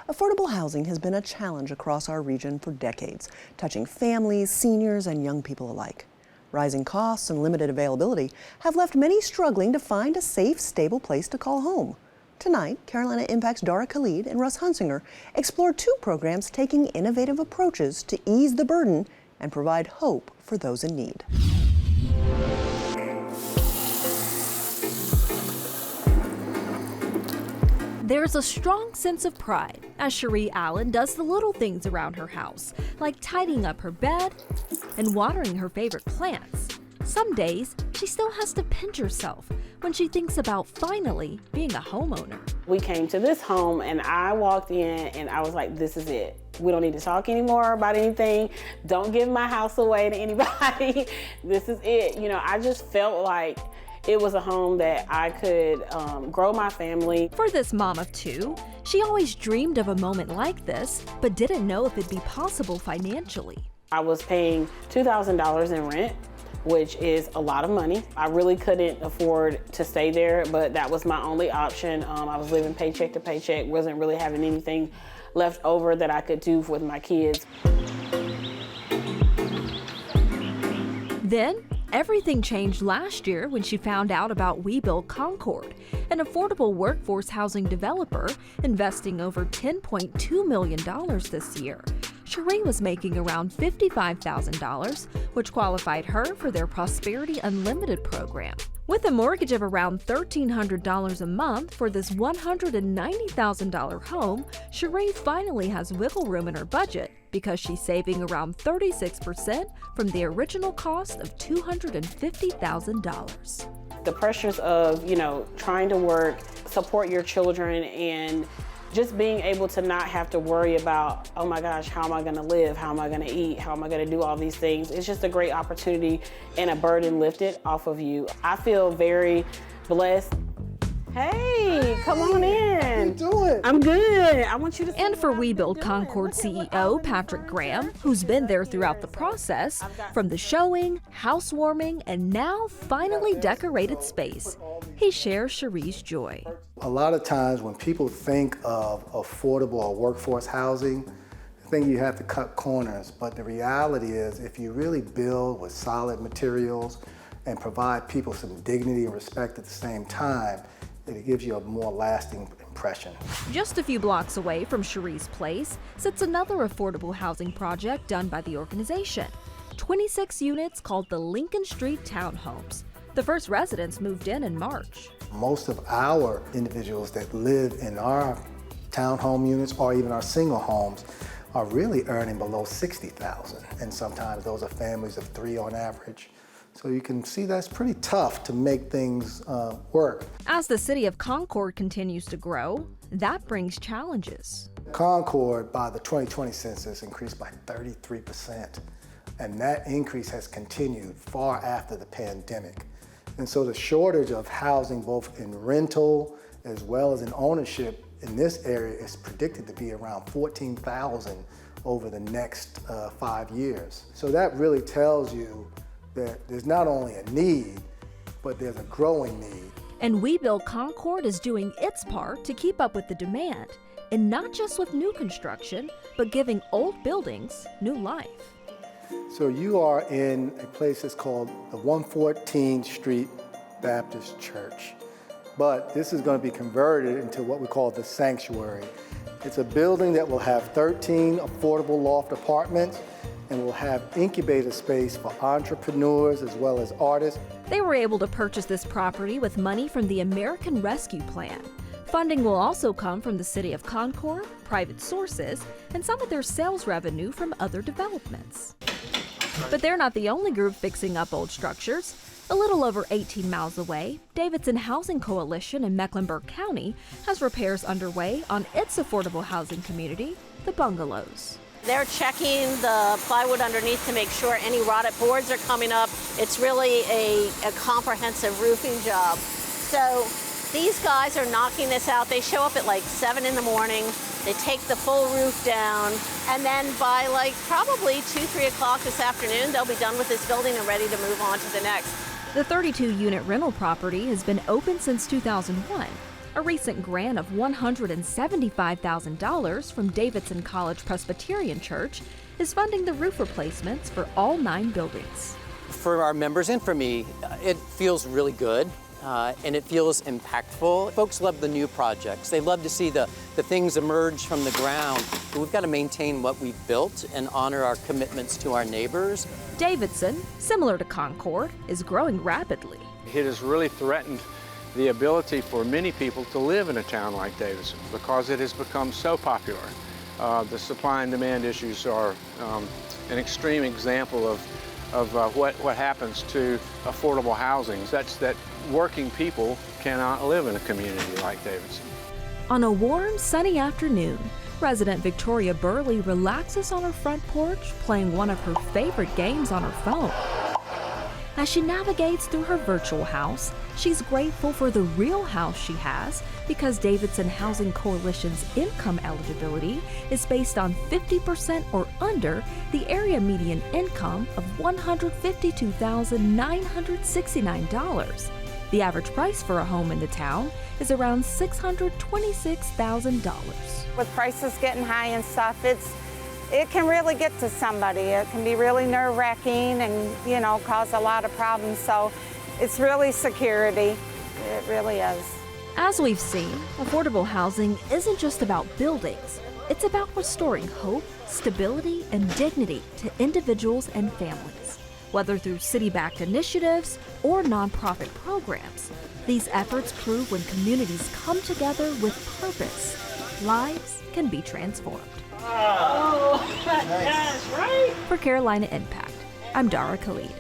Affordable housing has been a challenge across our region for decades, touching families, seniors, and young people alike. Rising costs and limited availability have left many struggling to find a safe, stable place to call home. Tonight, Carolina Impact's Dara Khalid and Russ Hunsinger explore two programs taking innovative approaches to ease the burden and provide hope for those in need. There's a strong sense of pride as Cherie Allen does the little things around her house, like tidying up her bed and watering her favorite plants. Some days, she still has to pinch herself when she thinks about finally being a homeowner. We came to this home and I walked in and I was like, this is it. We don't need to talk anymore about anything. Don't give my house away to anybody. This is it. You know, I just felt like it was a home that I could grow my family. For this mom of two, she always dreamed of a moment like this, but didn't know if it'd be possible financially. I was paying $2,000 in rent, which is a lot of money. I really couldn't afford to stay there, but that was my only option. I was living paycheck to paycheck, wasn't really having anything left over that I could do with my kids. Then, everything changed last year when she found out about We Build Concord, an affordable workforce housing developer investing over $10.2 million this year. Cherie was making around $55,000, which qualified her for their Prosperity Unlimited program. With a mortgage of around $1,300 a month for this $190,000 home, Cherie finally has wiggle room in her budget because she's saving around 36% from the original cost of $250,000. The pressures of, trying to work, support your children, and just being able to not have to worry about, oh my gosh, how am I gonna live? How am I gonna eat? How am I gonna do all these things? It's just a great opportunity and a burden lifted off of you. I feel very blessed. Hey, come on in. How you doing? I'm good. I want you to see. And for We Build Concord CEO Patrick Graham, who's been there throughout the process, from the showing, housewarming, and now finally decorated space, he shares Cherie's joy. A lot of times when people think of affordable or workforce housing, they think you have to cut corners, but the reality is if you really build with solid materials and provide people some dignity and respect at the same time, it gives you a more lasting impression. Just a few blocks away from Cherie's place sits another affordable housing project done by the organization. 26 units called the Lincoln Street Townhomes. The first residents moved in March. Most of our individuals that live in our townhome units or even our single homes are really earning below $60,000, and sometimes those are families of 3 on average. So you can see that's pretty tough to make things work. As the city of Concord continues to grow, that brings challenges. Concord, by the 2020 census, increased by 33%, and that increase has continued far after the pandemic. And so the shortage of housing, both in rental as well as in ownership in this area, is predicted to be around 14,000 over the next 5 years. So that really tells you that there's not only a need, but there's a growing need. And We Build Concord is doing its part to keep up with the demand, and not just with new construction, but giving old buildings new life. So you are in a place that's called the 114th Street Baptist Church, but this is going to be converted into what we call the Sanctuary. It's a building that will have 13 affordable loft apartments and will have incubator space for entrepreneurs as well as artists. They were able to purchase this property with money from the American Rescue Plan. Funding will also come from the City of Concord, private sources, and some of their sales revenue from other developments. But they're not the only group fixing up old structures. A little over 18 miles away, Davidson Housing Coalition in Mecklenburg County has repairs underway on its affordable housing community, the Bungalows. They're checking the plywood underneath to make sure any rotted boards are coming up. It's really a comprehensive roofing job. So these guys are knocking this out. They show up at like 7 in the morning. They take the full roof down, and then by like probably 2-3 o'clock this afternoon, they'll be done with this building and ready to move on to the next. The 32-unit rental property has been open since 2001. A recent grant of $175,000 from Davidson College Presbyterian Church is funding the roof replacements for all 9 buildings. For our members and for me, it feels really good and it feels impactful. Folks love the new projects. They love to see the things emerge from the ground. But we've got to maintain what we've built and honor our commitments to our neighbors. Davidson, similar to Concord, is growing rapidly. It has really threatened the ability for many people to live in a town like Davidson because it has become so popular. The supply and demand issues are an extreme example of what happens to affordable housing. That's that working people cannot live in a community like Davidson. On a warm, sunny afternoon, resident Victoria Burley relaxes on her front porch playing one of her favorite games on her phone. As she navigates through her virtual house, she's grateful for the real house she has because Davidson Housing Coalition's income eligibility is based on 50% or under the area median income of $152,969. The average price for a home in the town is around $626,000. With prices getting high and stuff, it can really get to somebody. It can be really nerve-wracking and, cause a lot of problems. So it's really security. It really is. As we've seen, affordable housing isn't just about buildings. It's about restoring hope, stability, and dignity to individuals and families. Whether through city-backed initiatives or nonprofit programs, these efforts prove when communities come together with purpose, lives can be transformed. Oh, that's right. For Carolina Impact, I'm Dara Khalid.